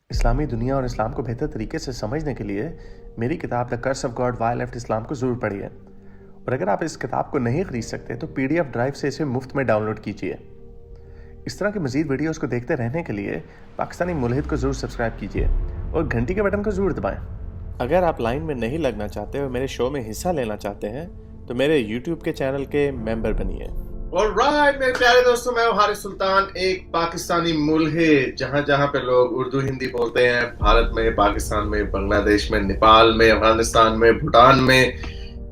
इस्लामी दुनिया और इस्लाम को बेहतर तरीके से समझने के लिए मेरी किताब the curse of God why left Islam को ज़रूर पढ़िए। और अगर आप इस किताब को नहीं खरीद सकते तो पीडीएफ ड्राइव से इसे मुफ्त में डाउनलोड कीजिए। इस तरह की मज़ीद वीडियोस को देखते रहने के लिए पाकिस्तानी मुल्हिद को ज़रूर सब्सक्राइब कीजिए और घंटी के बटन को ज़रूर दबाएं। अगर आप लाइन में नहीं लगना चाहते और मेरे शो में हिस्सा लेना चाहते हैं तो मेरे यूट्यूब के चैनल के मेंबर बनिए। ऑलराइट मेरे प्यारे दोस्तों, मैं हूं हारिस सुल्तान, एक पाकिस्तानी मुल्हिद। जहां जहां पे लोग उर्दू हिंदी बोलते हैं, भारत में, पाकिस्तान में, बांग्लादेश में, नेपाल में, अफगानिस्तान में, भूटान में,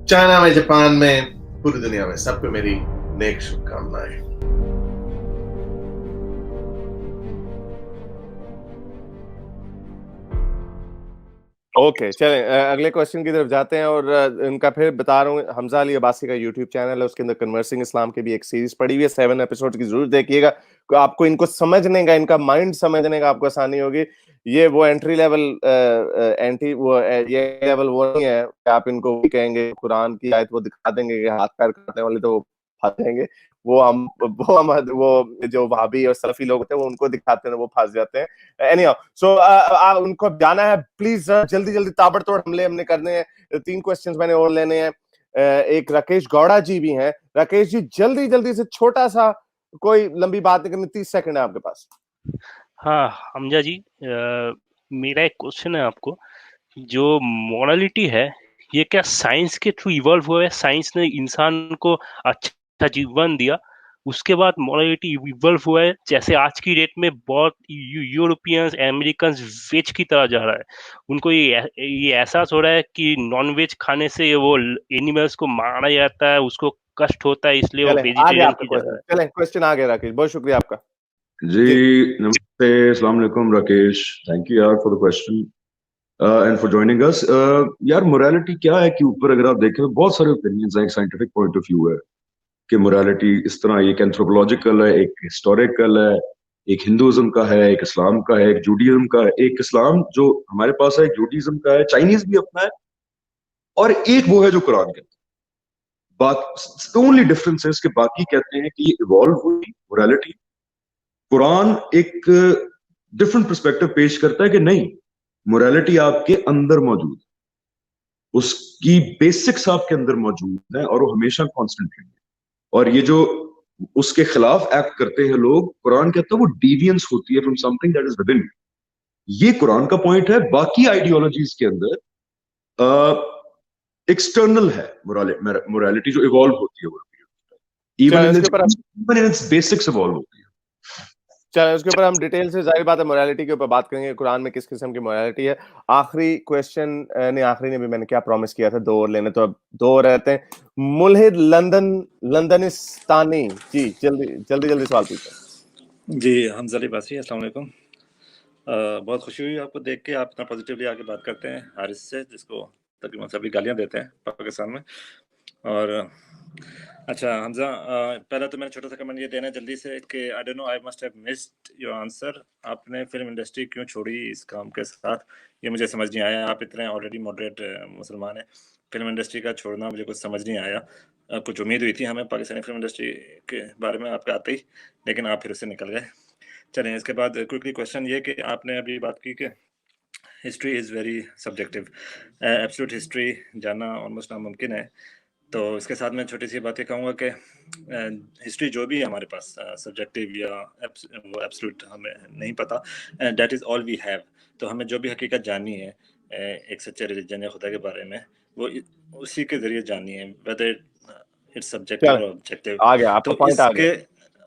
चाइना में, जापान में, पूरी दुनिया में, सबको मेरी नेक शुभकामनाएं। ओके चलें, अगले क्वेश्चन की तरफ जाते हैं और इनका फिर बता रहा हूँ, हमजा अली अब्बासी का यूट्यूब चैनल है, उसके अंदर कन्वर्सिंग इस्लाम की भी एक सीरीज पड़ी हुई है, 7 एपिसोड की जरूर देखिएगा। आपको इनको समझने का, इनका माइंड समझने का आपको आसानी होगी। ये वो एंट्री लेवल ये लेवल वो नहीं है कि आप इनको कहेंगे कुरान की आयत वो दिखा देंगे कि हाथ पैर काटने वाले तो फंस जाएंगे। वो जो वहाबी और सलफी लोग होते हैं वो उनको दिखाते हैं, वो फंस जाते हैं। एनीहाउ, सो उनको जाना है, प्लीज जल्दी जल्दी ताबड़तोड़ हमले हमने करने हैं। 3 क्वेश्चंस मैंने और लेने हैं। एक राकेश गौड़ा जी भी हैं। राकेश जी जल्दी जल्दी से, छोटा सा, कोई लंबी बात नहीं करनी, 30 सेकंड है आपके पास। हाँ हमजा जी, मेरा एक क्वेश्चन है आपको। जो मोरालिटी है ये क्या साइंस के थ्रू इवॉल्व हुआ है? साइंस ने इंसान को अच्छा जीवन दिया, उसके बाद मोरालिटी इवॉल्व हुआ है? जैसे आज की डेट में बहुत यूरोपियंस अमेरिकन वेज की तरह जा रहा है, उनको ये एहसास हो रहा है कि नॉन वेज खाने से वो एनिमल्स को मारा जाता है, उसको कष्ट होता है, इसलिए वो वेजिटेरियन की जा रहा है। चलें, क्वेश्चन आ गया राकेश, बहुत शुक्रिया आपका जी। नमस्ते, अस्सलाम वालेकुम राकेश, थैंक यू यार for the question and for joining us. यार मोरालिटी क्या है कि ऊपर अगर आप देखें तो बहुत सारे ओपिनियंस हैं। एक साइंटिफिक पॉइंट ऑफ व्यू है कि मोरालिटी इस तरह, एक एंथ्रोपोलॉजिकल है, एक हिस्टोरिकल है, एक हिंदुइज्म का है, एक इस्लाम का है, एक जूडिज्म का है। एक इस्लाम जो हमारे पास है, एक जूडिज्म का है, चाइनीज भी अपना है, और एक वो है जो कुरान कहता है। बात ओनली डिफरेंस है कि बाकी कहते हैं कि ये इवॉल्व हुई मोरालिटी। कुरान एक डिफरेंट पर्सपेक्टिव पेश करता है कि नहीं, मोरालिटी आपके अंदर मौजूद है, उसकी बेसिक्स आपके अंदर मौजूद है और वो हमेशा कांस्टेंट रहेंगे। और ये जो उसके खिलाफ एक्ट करते हैं लोग, कुरान कहता है वो डेविएंस होती है from something that is with in. ये कुरान का पॉइंट है। बाकी आइडियोलॉजीज के अंदर एक्सटर्नल है मोरालिटी जो इवॉल्व होती है, वो even in its basics evolve होती है। चलो उसके ऊपर हम डिटेल से, जाहिर बात है, मोरालिटी के ऊपर बात करेंगे, कुरान में किस किस्म की मोरालिटी है। आखिरी क्वेश्चन, नहीं आखिरी नहीं, भी मैंने क्या प्रॉमिस किया था 2 और लेने, तो अब 2 और रहते हैं। मुल्हिद लंदनिस्तानी जी, जल्दी जल्दी जल्दी सवाल पूछें। जी हमजा अली अब्बासी, अस्सलाम वालेकुम। बहुत खुशी हुई आपको देख के, आप इतना पॉजिटिवली आके बात करते हैं हारिस से, जिसको तकरीबन सभी गालियां देते हैं पाकिस्तान में। और अच्छा हमजा, पहले तो मैंने छोटा सा कमेंट ये देना जल्दी से कि I don't know, I must have missed your answer. आपने फिल्म इंडस्ट्री क्यों छोड़ी इस काम के साथ, ये मुझे समझ नहीं आया। आप इतने ऑलरेडी मॉडरेट मुसलमान हैं, फिल्म इंडस्ट्री का छोड़ना मुझे कुछ समझ नहीं आया। कुछ उम्मीद हुई थी हमें पाकिस्तानी फिल्म इंडस्ट्री के बारे में आपके आते ही, लेकिन आप फिर उससे निकल गए। चलें, इसके बाद क्विकली क्वेश्चन ये कि आपने अभी बात की कि history is very subjective, absolute history जानना ऑलमोस्ट नामुमकिन है। तो इसके साथ मैं छोटी सी बात ये कहूँगा कि हिस्ट्री जो भी है हमारे पास, सब्जेक्टिव या वो एब्सोल्यूट हमें नहीं पता, that is all we have. तो हमें जो भी हकीकत जाननी है एक सच्चे रिलीजन या खुदा के बारे में, वो उसी के ज़रिए जाननी है, वेदर इट्स सब्जेक्टिव और ऑब्जेक्टिव। आ गया आपका तो पॉइंट, आ गया।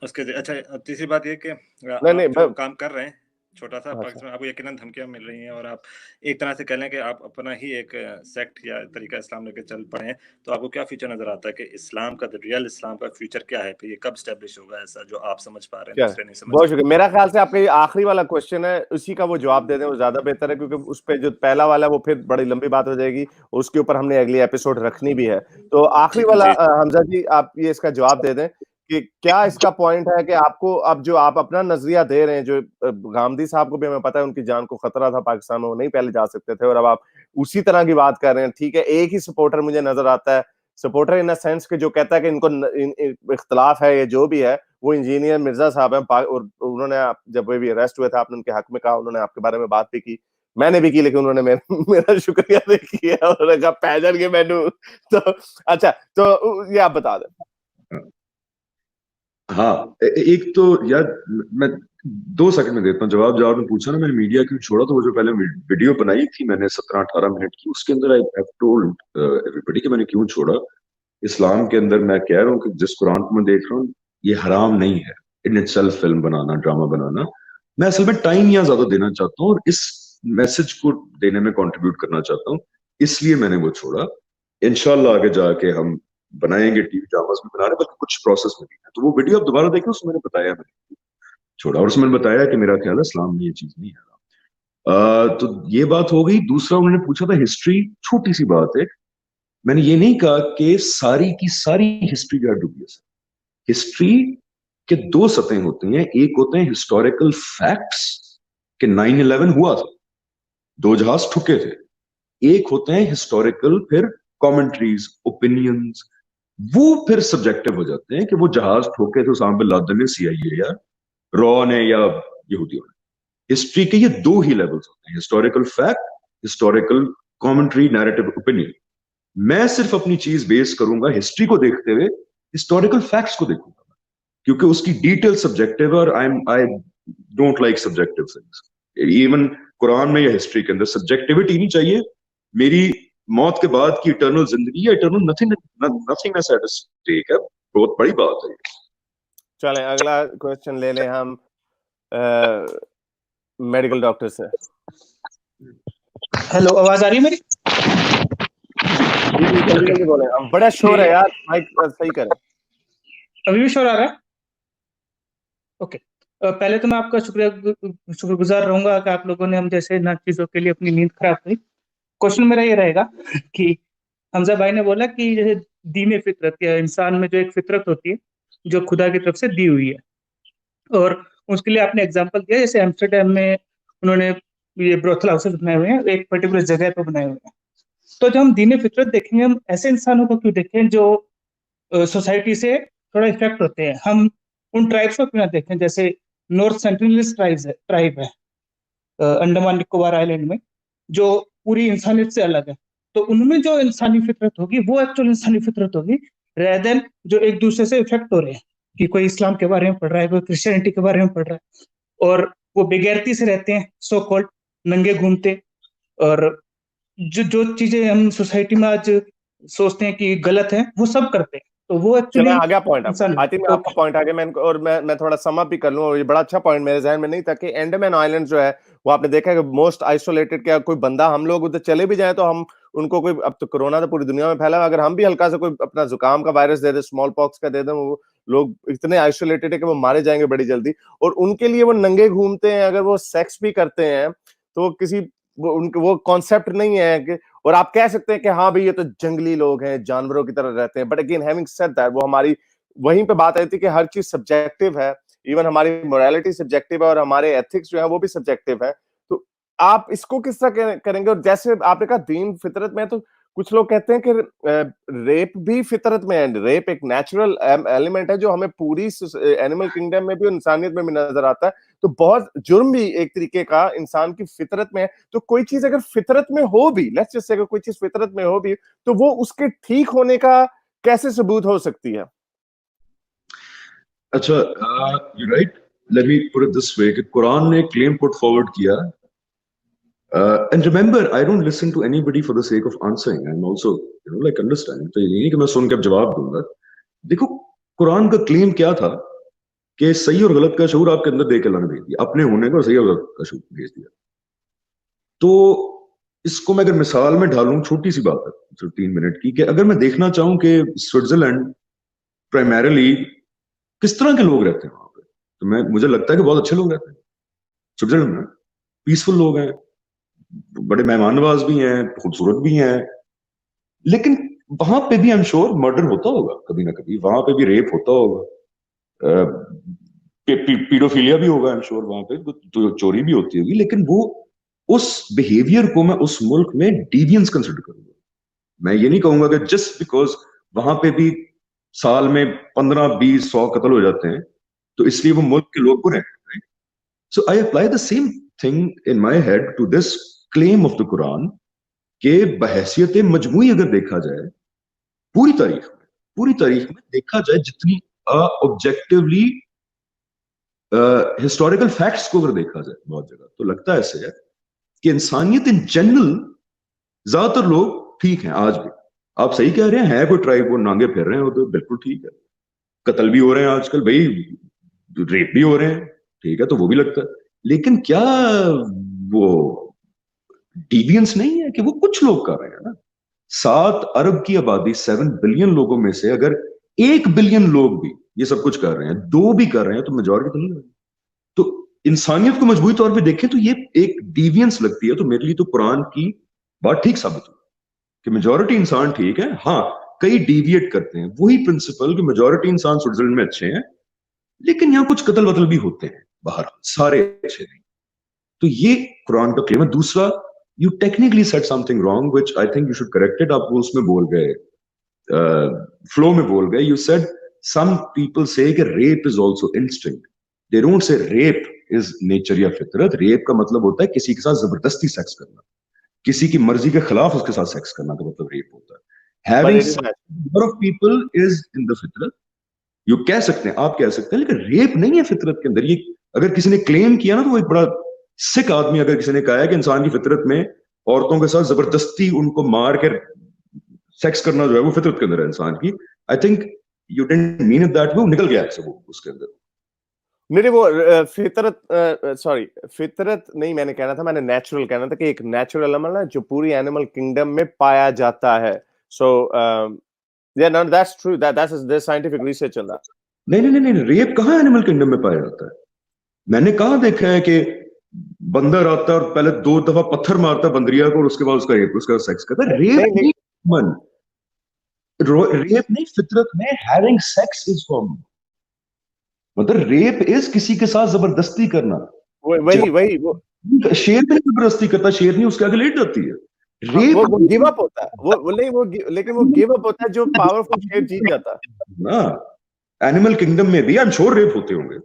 उसके अच्छा, तीसरी बात ये कि नहीं, आप जो काम कर रहे हैं छोटा सा अच्छा। पाकिस्तान में, आपको यकीनन धमकियां मिल रही हैं, और आप एक तरह से कह लें कि आप अपना ही एक सेक्ट या तरीका इस्लाम लेके चल पड़े हैं। तो आपको क्या फ्यूचर नजर आता है कि इस्लाम का, रियल इस्लाम का फ्यूचर क्या है, फिर ये कब स्टैब्लिश होगा ऐसा जो आप समझ पा रहे हैं, दूसरे नहीं समझ बहुत पा शुक्रिया। मेरा ख्याल से आपका ये आखिरी वाला क्वेश्चन है, उसी का वो जवाब दे दें, वो ज्यादा बेहतर है, क्योंकि उस पे जो पहला वाला है वो फिर बड़ी लंबी बात हो जाएगी, उसके ऊपर हमने अगली एपिसोड रखनी भी है। तो आखिरी वाला, हमजा जी, आप ये इसका जवाब दे दें कि क्या इसका पॉइंट है कि आपको अब जो आप अपना नजरिया दे रहे हैं, जो गांधी साहब को भी हमें पता है उनकी जान को खतरा था पाकिस्तान में, वो नहीं पहले जा सकते थे, और अब आप उसी तरह की बात कर रहे हैं। ठीक है, एक ही सपोर्टर मुझे नजर आता है सपोर्टर इन अ सेंस कि जो कहता है कि इनको इख्तलाफ है या जो भी है, वो इंजीनियर मिर्जा साहब हैं, और उन्होंने जब वे भी अरेस्ट हुए थे आपने उनके हक में कहा, उन्होंने आपके बारे में बात भी की, मैंने भी की, लेकिन उन्होंने मेरा शुक्रिया नहीं किया, उन्होंने कहा पैजन के मैनू। तो अच्छा, तो ये आप बता दें। हाँ, एक तो यार मैं 2 सेकंड में देता हूँ जवाब। जब आपने पूछा ना मैंने मीडिया क्यों छोड़ा, तो वो जो पहले वीडियो बनाई थी मैंने 17-18 मिनट की, उसके अंदर आई हैव टोल्ड एवरीबॉडी कि मैंने क्यों छोड़ा। इस्लाम के अंदर मैं कह रहा हूँ कि जिस कुरान को मैं देख रहा हूँ ये हराम नहीं है इन इटसेल्फ, फिल्म बनाना, ड्रामा बनाना। मैं असल में टाइम यहाँ ज्यादा देना चाहता हूँ और इस मैसेज को देने में कंट्रीब्यूट करना चाहता हूँ, इसलिए मैंने वो छोड़ा। इंशाल्लाह आगे जाके हम बनाएंगे, टीवी ड्रामास भी बना रहे, बल्कि कुछ प्रोसेस में भी है। तो वो वीडियो आप दोबारा देखें, उसमें मैंने बताया, मैंने छोड़ा, और उसमें मैंने बताया कि मेरा ख्याल है इस्लाम में ये चीज नहीं है। तो ये बात हो गई। दूसरा उन्होंने पूछा था हिस्ट्री, छोटी सी बात है, मैंने ये नहीं कहा कि सारी की सारी हिस्ट्री जो है डुबियस है। हिस्ट्री के 2 सतहें होती हैं, एक होते हैं हिस्टोरिकल फैक्ट्स कि 9/11 हुआ था, 2 जहाज ठुके थे। एक होते हैं हिस्टोरिकल फिर कमेंट्रीज, ओपिनियंस, वो फिर सब्जेक्टिव हो जाते हैं कि वो जहाज ठोके थे उसामा बिन लादेन ने, CIA या रॉ ने या यहूदियों ने। हिस्ट्री के ये 2 ही लेवल्स होते हैं, historical fact, historical commentary, narrative, opinion. मैं सिर्फ अपनी चीज बेस करूंगा हिस्ट्री को देखते हुए, हिस्टोरिकल फैक्ट्स को देखूंगा, क्योंकि उसकी डिटेल सब्जेक्टिव है और I don't like subjective things. Even Quran में या हिस्ट्री के अंदर सब्जेक्टिविटी नहीं चाहिए। मेरी मौत के बाद की इटर्नल जिंदगी या इटर्नल नथिंगनेस एट स्टेक है, बहुत बड़ी बात है। चलें अगला क्वेश्चन ले लें हम मेडिकल डॉक्टर से। हेलो, आवाज आ रही है मेरी? जल्दी बोलें, बड़ा शोर है यार, माइक सही करें। अभी भी शोर आ रहा है? ओके, पहले तो मैं आपका शुक्रगुजार रहूंगा कि आप लोगों ने हम जैसे इन चीजों के लिए अपनी नींद खराब की। क्वेश्चन मेरा ये रहेगा कि हमजा भाई ने बोला कि जैसे दीन फितरत या इंसान में जो एक फितरत होती है जो खुदा की तरफ से दी हुई है, और उसके लिए आपने एग्जांपल दिया जैसे एम्स्टर्डम में उन्होंने ये ब्रोथल हाउसेस बनाए हुए हैं, एक पर्टिकुलर जगह पे बनाए हुए हैं। तो जब हम दीन फितरत देखेंगे, हम ऐसे इंसानों को क्यों देखें जो सोसाइटी से थोड़ा इफेक्ट होते हैं? हम उन ट्राइब्स को क्यों ना देखें जैसे नॉर्थ सेंट्रलिस्ट ट्राइब है अंडमान निकोबार आइलैंड में, जो पूरी इंसानियत से अलग है। तो उनमें जो इंसानी फितरत होगी वो एक्चुअल इंसानी फितरत होगी, रेदर देन जो एक दूसरे से इफेक्ट हो रहे हैं कि कोई इस्लाम के बारे में पढ़ रहा है, कोई क्रिश्चियनिटी के बारे में पढ़ रहा है, और वो बेगैरती से रहते हैं, सो कॉल्ड नंगे घूमते, और जो चीजें हम सोसाइटी में आज सोचते हैं कि गलत है वो सब करते हैं। तो वो एक्चुअली आ गया पॉइंट। आई थिंक आपका पॉइंट आ गया। और मैं थोड़ा सम अप भी कर लूं, ये बड़ा अच्छा पॉइंट मेरे ज़हन में नहीं था कि अंडमान आइलैंड जो है वो आपने देखा है कि मोस्ट आइसोलेटेड, क्या कोई बंदा, हम लोग उधर चले भी जाएं तो हम उनको कोई, अब तो कोरोना तो पूरी दुनिया में फैला, अगर हम भी हल्का सा कोई अपना जुकाम का वायरस दे दे, स्मॉल पॉक्स का दे दें, वो लोग इतने आइसोलेटेड है कि वो मारे जाएंगे बड़ी जल्दी। और उनके लिए वो नंगे घूमते हैं, अगर वो सेक्स भी करते हैं तो किसी वो कॉन्सेप्ट नहीं है कि, और आप कह सकते हैं कि हाँ भाई ये तो जंगली लोग हैं, जानवरों की तरह रहते हैं, but again having said that, वो हमारी वहीं पे बात आई थी कि हर चीज सब्जेक्टिव है, इवन हमारी मोरालिटी सब्जेक्टिव है और हमारे एथिक्स जो है वो भी सब्जेक्टिव है। तो आप इसको किस तरह करेंगे? और जैसे आपने कहा दीन फितरत में, तो कुछ लोग कहते हैं कि रेप भी फितरत में है। रेप एक नेचुरल एलिमेंट है जो हमें पूरी एनिमल किंगडम में भी, इंसानियत में भी नजर आता है। तो बहुत जुर्म भी एक तरीके का इंसान की फितरत में है। तो कोई चीज अगर फितरत में हो भी, लेट्स जस्ट से अगर कोई चीज फितरत में हो भी, तो वो उसके ठीक होने का कैसे सबूत हो सकती है? अच्छा, you right, let me put it this way कि कुरान ने क्लेम पुट फॉरवर्ड किया, and remember I don't listen to anybody for the sake of answering. I'm also like understanding, तो ये नहीं कि मैं सुन के अब जवाब दूंगा। देखो कुरान का क्लेम क्या था कि सही और गलत का शऊर आपके अंदर दे के अल्लाह ने भेज दिया, अपने होने को सही और गलत का शऊर भेज दिया। तो इसको मैं अगर मिसाल में ढालूं, छोटी सी बात है सिर्फ 3 मिनट की, कि अगर मैं देखना चाहूं कि स्विट्जरलैंड प्राइमरीली किस तरह के लोग रहते हैं वहां पे, तो मुझे लगता है कि बहुत अच्छे लोग रहते हैं स्विट्जरलैंड में, पीसफुल लोग हैं, बड़े मेहमान नवाज भी हैं, खूबसूरत भी हैं। लेकिन वहां पे भी आई एम श्योर मर्डर होता होगा कभी ना कभी, वहां पे भी रेप होता होगा, पीडोफिलिया भी होगा आई एम श्योर, वहां पे तो चोरी भी होती होगी। लेकिन वो उस बिहेवियर को मैं उस मुल्क में डिवियंस कंसिडर करूंगा। मैं ये नहीं कहूंगा कि जस्ट बिकॉज वहां पे भी साल में 15-20-100 कत्ल हो जाते हैं, तो इसलिए वो मुल्क के लोग बुरे हैं। So I apply the same thing in my head to this claim of the Quran के बहैसियत मजमूई अगर देखा जाए पूरी तारीख में देखा जाए, जितनी ऑब्जेक्टिवली हिस्टोरिकल फैक्ट्स को अगर देखा जाए बहुत जगह, तो लगता ऐसे है कि इंसानियत इन जनरल ज्यादातर लोग ठीक हैं आज भी। आप सही कह रहे हैं कोई ट्राइब वो नांगे फिर रहे हैं, वो तो बिल्कुल ठीक है। कत्ल भी हो रहे हैं आजकल भाई, रेप भी हो रहे हैं, ठीक है, तो वो भी लगता है। लेकिन क्या वो डिवियंस नहीं है कि वो कुछ लोग कर रहे हैं ना? 7 अरब की आबादी, 7 बिलियन लोगों में से अगर 1 बिलियन लोग भी ये सब कुछ कर रहे हैं, 2 भी कर रहे हैं, तो मेजोरिटी तो नहीं है। तो इंसानियत को मजबूरी तौर पे देखें तो ये एक डिवियंस लगती है। तो मेरे लिए तो कुरान की बात ठीक साबित हुई कि मेजोरिटी इंसान ठीक है, हाँ कई डिविएट करते हैं। वही प्रिंसिपल कि मेजोरिटी इंसान स्विट्जरलैंड में अच्छे हैं, लेकिन यहाँ कुछ कत्ल वतल भी होते हैं, बाहर सारे अच्छे नहीं। तो ये कुरान का क्लेम है। दूसरा, you technically said something wrong which I think you should correct it. आप वो उसमें बोल गए, फ्लो में बोल गए। यू सेड सम पीपल से कि rape is also instinct. They don't say rape is nature या फितरत। रेप का मतलब होता है किसी के साथ जबरदस्ती सेक्स करना, किसी की मर्जी के खिलाफ उसके साथ सेक्स करना का मतलब रेप होता है। But having it is sex natural. Number of people is in the फितरत। यू कह सकते हैं, आप कह सकते हैं, लेकिन रेप नहीं है फितरत के अंदर। ये अगर किसी ने क्लेम किया ना, तो वो एक बड़ा सिक आदमी अगर किसी ने कहा है कि इंसान की फितरत में औरतों के साथ जबरदस्ती उनको मार कर सेक्स करना जो है वो फितरत के अंदर है इंसान की, I think you didn't mean it that way. निकल गया है वो उसके अंदर। मेरे वो फितरत, सॉरी फितरत नहीं मैंने कहना था, मैंने नेचुरल कहना था कि एक नेचुरल अमल है जो पूरी एनिमल किंगडम में पाया जाता है। सो या no that's true, that is there scientific research on that. नहीं नहीं नहीं नहीं, रेप कहाँ एनिमल किंगडम में पाया जाता है? मैंने कहाँ देखा है कि बंदर आता है और पहले 2 दफा पत्थर मारता है बंदरिया को और उसके बाद उसका रेप, उसका सेक्स करता है? रेप नहीं नहीं मन, रेप नहीं, फितरत में हैविंग सेक्स इज कॉमन। मतलब रेप इज किसी के साथ जबरदस्ती करना। वही वही वो शेर भी नहीं जबरदस्ती करता, शेरनी उसके आगे लेट जाती है। हाँ, रेप वो गिव अप होता है, वो नहीं वो लेकिन वो गिव अप होता है जो पावरफुल शेर जीत जाता है ना, एनिमल किंगडम में भी आई एम श्योर रेप होते होंगे।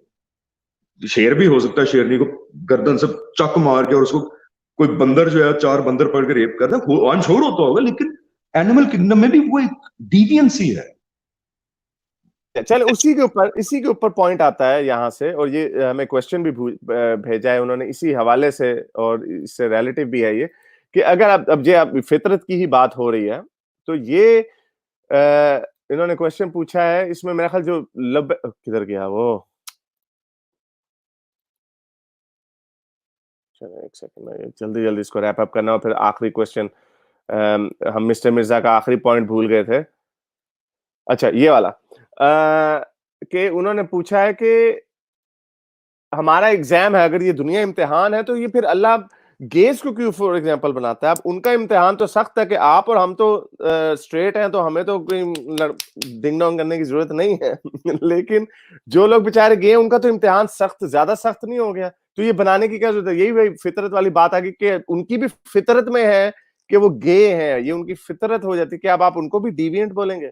शेर भी हो सकता है शेरनी को गर्दन से चक मार के और उसको कोई बंदर जो है 4 बंदर पकड़ के रेप करता है, आई एम श्योर होता होगा। लेकिन एनिमल किंगडम में भी वो एक डिविएंसी है। चल इसी के ऊपर पॉइंट आता है यहाँ से, और ये हमें क्वेश्चन भी भेजा है उन्होंने इसी हवाले से, और इससे रिलेटिव भी है ये कि अगर अब फितरत की ही बात हो रही है, तो ये इन्होंने क्वेश्चन पूछा है, इसमें मेरा ख्याल जो किधर गया वो, चलो एक सेकंड में जल्दी इसको रैप अप करना, और फिर आखिरी क्वेश्चन, हम मिस्टर मिर्जा का आखिरी पॉइंट भूल गए थे। अच्छा ये वाला कि उन्होंने पूछा है कि हमारा एग्जाम है, अगर ये दुनिया इम्तिहान है, तो ये फिर अल्लाह गेज को क्यों फॉर एग्जांपल बनाता है? अब उनका इम्तिहान तो सख्त है कि आप और हम तो स्ट्रेट हैं, तो हमें तो कोई डिंग डोंग करने की जरूरत नहीं है लेकिन जो लोग बेचारे गए उनका तो इम्तिहान ज्यादा सख्त नहीं हो गया? तो ये बनाने की क्या जरूरत है? यही वही फितरत वाली बात आ गई कि उनकी भी फितरत में है कि वो गे हैं, ये उनकी फितरत हो जाती है कि अब आप उनको भी डिविएंट बोलेंगे?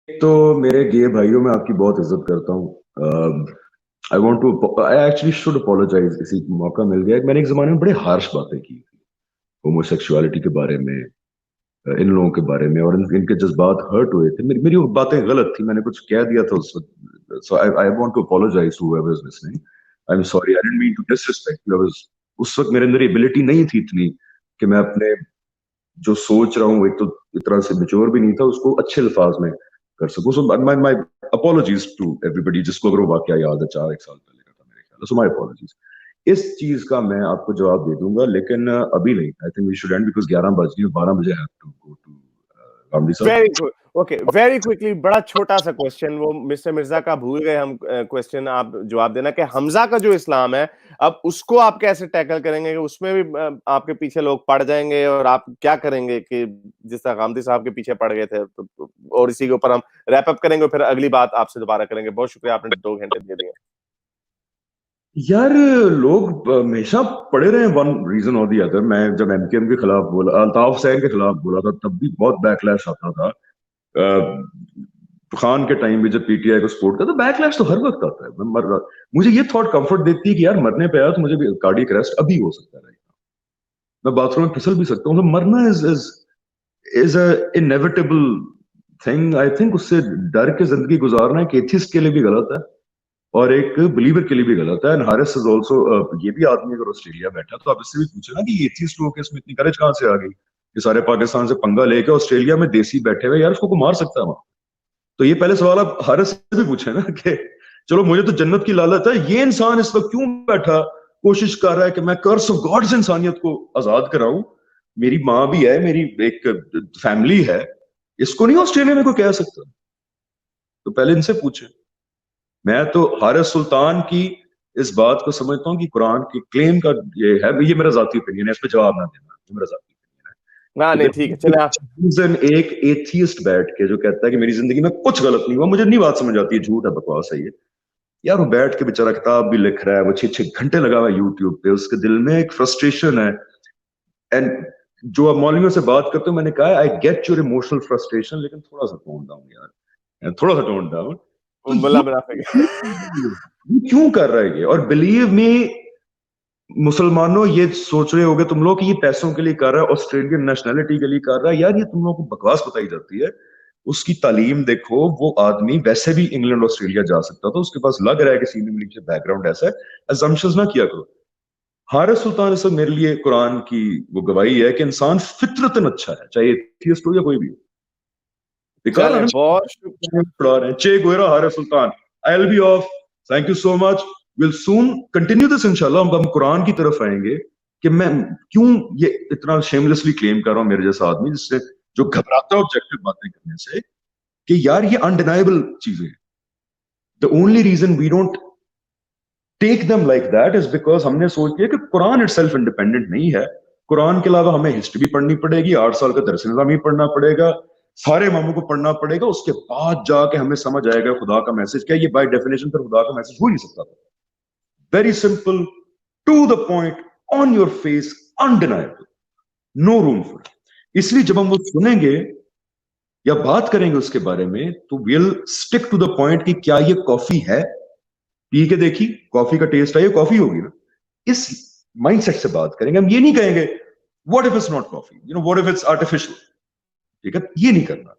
तो मेरे गे भाइयों में आपकी बहुत इज्जत करता हूँ। आई एक्चुअली शुड अपोलोजाइज, इसी मौका मिल गया। मैंने एक जमाने में बड़े हार्श बातें की थी होमोसेक्सुअलिटी के बारे में, इन लोगों के बारे में, और इनके जज्बात हर्ट हुए थे। मेरी वो बातें गलत थी, मैंने कुछ कह दिया था उस वक्त। So I want to apologise to whoever is listening. I am sorry, I didn't mean to disrespect you. उस वक्त मेरे अंदर एबिलिटी नहीं थी इतनी कि मैं अपने जो सोच रहा हूँ, एक तो इतना से मेच्योर भी नहीं था, उसको अच्छे अल्फाज में कर सकूं। So my apologies to everybody जिसको अगर वो वाकया याद है 4-1 साल पहले का था मेरे ख्याल। सो माय अपॉलॉजीज। इस चीज का मैं आपको जवाब दे दूंगा, लेकिन अभी नहीं। I think we should end because 11 बज गए, 12 बजे have to go to Ramli sahab. Very good, okay, very quickly, बड़ा छोटा सा क्वेश्चन, वो मिस्टर मिर्जा का भूल गए हम क्वेश्चन आप जवाब देना, कि हमजा का जो इस्लाम है, अब उसको आप कैसे टैकल करेंगे? कि उसमें भी आपके पीछे लोग पड़ जाएंगे, और आप क्या करेंगे कि जिस तरह गांधी साहब के पीछे पड़ गए थे? और इसी के ऊपर हम रैप अप करेंगे, फिर अगली बात आपसे दोबारा करेंगे। बहुत शुक्रिया, आपने 2 घंटे दे दिए। यार लोग हमेशा पड़े रहे वन रीजन और दी अदर। मैं जब एमकेएम के खिलाफ बोला, अल्ताफ हुसैन के खिलाफ बोला था, तब भी बहुत बैकलैश आता था। खान के टाइम में जब पीटीआई को सपोर्ट करता, तो बैकलैश तो हर वक्त आता है। मैं मर रहा, मुझे ये थॉट कंफर्ट देती है कि यार मरने पे आया तो मुझे भी कार्डियक अरेस्ट अभी हो सकता है, मैं बाथरूम में फिसल भी सकता हूँ। तो मरना is a inevitable thing. I think उससे डर के जिंदगी गुजारना एक एथिस्ट के लिए भी गलत है और एक बिलीवर के लिए भी गलत है। एंड हारिस इज आल्सो, ये भी आदमी अगर ऑस्ट्रेलिया बैठा तो आप इससे भी पूछे ना कि ये एथिस्ट लोग इसमें इतनी करेज कहां से आ गई कि सारे पाकिस्तान से पंगा लेके ऑस्ट्रेलिया में देसी बैठे हुए, यार उसको मार सकता है वहां। तो ये पहले सवाल आप हारिस से भी पूछे ना कि चलो मुझे तो जन्नत की लालच है, ये इंसान इस वक्त क्यों बैठा कोशिश कर रहा है कि मैं कर्स ऑफ गॉड से इंसानियत को आजाद कराऊं। मेरी माँ भी है, मेरी एक फैमिली है, इसको नहीं ऑस्ट्रेलिया में कोई कह सकता। तो पहले इनसे पूछे। मैं तो हारिस सुल्तान की इस बात को समझता हूँ कि कुरान की क्लेम का ये है, ये मेरा जाती ओपिनियन है, इस पे जवाब ना देना, ये मेरा जाती ओपिनियन है। नहीं ठीक है, चले आप। एक एथियस्ट बैठ के जो कहता है कि मेरी जिंदगी में कुछ गलत नहीं हुआ, मुझे नहीं बात समझ आती है, झूठ है, बकवास है ये। यार वो बैठ के बेचारा किताब भी लिख रहा है, वो 6-6 घंटे लगा हुआ है यूट्यूब पे, उसके दिल में एक फ्रस्ट्रेशन है। एंड जो आप मौलवियों से बात करते हो, मैंने कहा I get your emotional frustration, लेकिन थोड़ा सा टोन डाउन यार, थोड़ा सा टोन डाउन। क्यों कर रहा है ये? और बिलीव मी मुसलमानों, ये सोच रहे होगे तुम लोग कि ये पैसों के लिए कर रहा है, ऑस्ट्रेलियन नेशनैलिटी के लिए कर रहा है। यार ये तुम लोगों को बकवास बताई जाती है। उसकी तालीम देखो, वो आदमी वैसे भी इंग्लैंड ऑस्ट्रेलिया जा सकता था, उसके पास लग रहा है कि सीनियर मिलिट्री बैकग्राउंड ऐसा है। अजम्पशंस ना किया करो। हारिस सुल्तान इस मेरे लिए कुरान की वो गवाही है कि इंसान फितरतन अच्छा है, चाहे एथियस्ट हो या कोई भी हो। चे गोयरा Haris Sultan, I will be off. Thank you so much. Will soon continue this इंशाल्लाह। हम कुरान की तरफ आएंगे कि मैं क्यों ये इतना शेमलेसली क्लेम कर रहा हूं, मेरे जैसा आदमी जिससे जो घबराता है ऑब्जेक्टिव बातें करने से, कि यार ये अनडिनाइबल चीजें हैं। The only reason we don't take them like that is because हमने सोच लिया कि कुरान इटसेल्फ इंडिपेंडेंट नहीं है। कुरान के अलावा हमें हिस्ट्री भी पढ़नी पड़ेगी, 8 साल का दरस निज़ाम भी पढ़ना पड़ेगा, सारे इमामों को पढ़ना पड़ेगा, उसके बाद जाके हमें समझ आएगा खुदा का मैसेज क्या। ये बाय डेफिनेशन पर खुदा का मैसेज हो नहीं सकता था। Very simple, to the point, on your face, undeniable, no room for. इसलिए जब हम वो सुनेंगे या बात करेंगे उसके बारे में, तो will stick to the point कि क्या ये कॉफी है, पी के देखी, कॉफी का टेस्ट है, ये कॉफी होगी ना। इस माइंडसेट से बात करेंगे। हम ये नहीं कहेंगे what if it's not coffee, what if it's artificial. ठीक है, ये नहीं करना।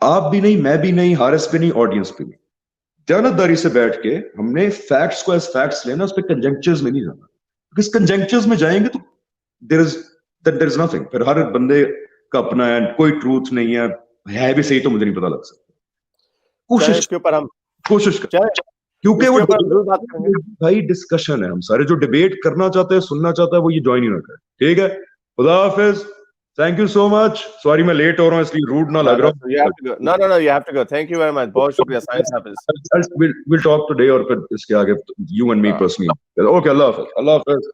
आप भी नहीं, मैं भी नहीं, हारिस भी नहीं, ऑडियंस भी नहीं। दयानतदारी से बैठ के हमने फैक्ट्स को एज फैक्ट्स लेना, उस पर कंजेक्चर्स में नहीं जाना। बिकॉज कंजेक्चर्स में जाएंगे तो देयर इज नथिंग। फिर हर बंदे का अपना है, कोई ट्रूथ नहीं है भी सही तो मुझे नहीं पता लग सकता। कोशिश के ऊपर हम कोशिश कर, क्योंकि वो भाई डिस्कशन है। हम सारे जो डिबेट करना चाहते हैं, सुनना चाहता है, वो ये ज्वाइन ही ना करे। ठीक है, खुदा हाफिज, thank you so much. Sorry मैं लेट हो रहा हूँ, इसलिए रूड ना लग रहा हूँ। No, you have to go. Thank you very much. बहुत शुक्रिया। साइंस हाफिज। We'll talk today और फिर इसके आगे you and me personally. Okay, Allah Hafiz.